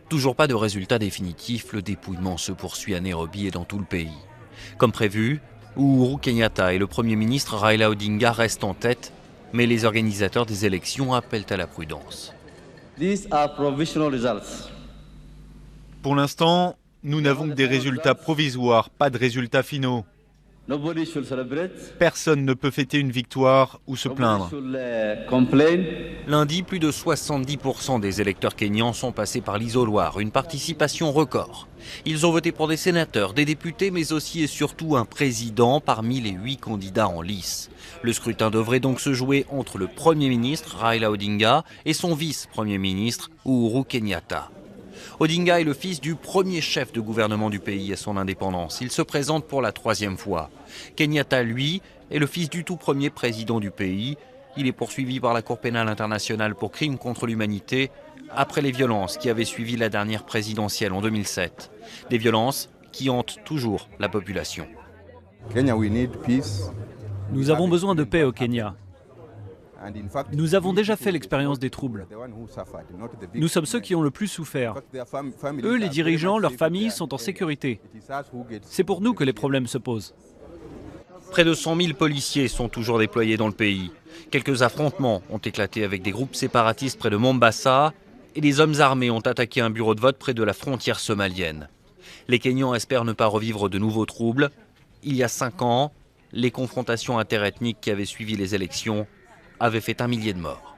Toujours pas de résultat définitif, le dépouillement se poursuit à Nairobi et dans tout le pays. Comme prévu, Uhuru Kenyatta et le Premier ministre Raila Odinga restent en tête, mais les organisateurs des élections appellent à la prudence. These are provisional results. Pour l'instant, nous n'avons que des résultats provisoires, pas de résultats finaux. Nobody should celebrate. Personne ne peut fêter une victoire ou se plaindre. Nobody should complain. Lundi, plus de 70% des électeurs kényans sont passés par l'isoloir, une participation record. Ils ont voté pour des sénateurs, des députés, mais aussi et surtout un président parmi les 8 candidats en lice. Le scrutin devrait donc se jouer entre le Premier ministre Raila Odinga et son vice-premier ministre Uhuru Kenyatta. Odinga est le fils du premier chef de gouvernement du pays à son indépendance. Il se présente pour la 3e fois. Kenyatta, lui, est le fils du tout premier président du pays. Il est poursuivi par la Cour pénale internationale pour crimes contre l'humanité après les violences qui avaient suivi la dernière présidentielle en 2007. Des violences qui hantent toujours la population. Nous avons besoin de paix au Kenya. Nous avons déjà fait l'expérience des troubles. Nous sommes ceux qui ont le plus souffert. Eux, les dirigeants, leurs familles sont en sécurité. C'est pour nous que les problèmes se posent. Près de 100 000 policiers sont toujours déployés dans le pays. Quelques affrontements ont éclaté avec des groupes séparatistes près de Mombasa et des hommes armés ont attaqué un bureau de vote près de la frontière somalienne. Les Kenyans espèrent ne pas revivre de nouveaux troubles. Il y a 5 ans, les confrontations interethniques qui avaient suivi les élections avaient fait 1 millier de morts.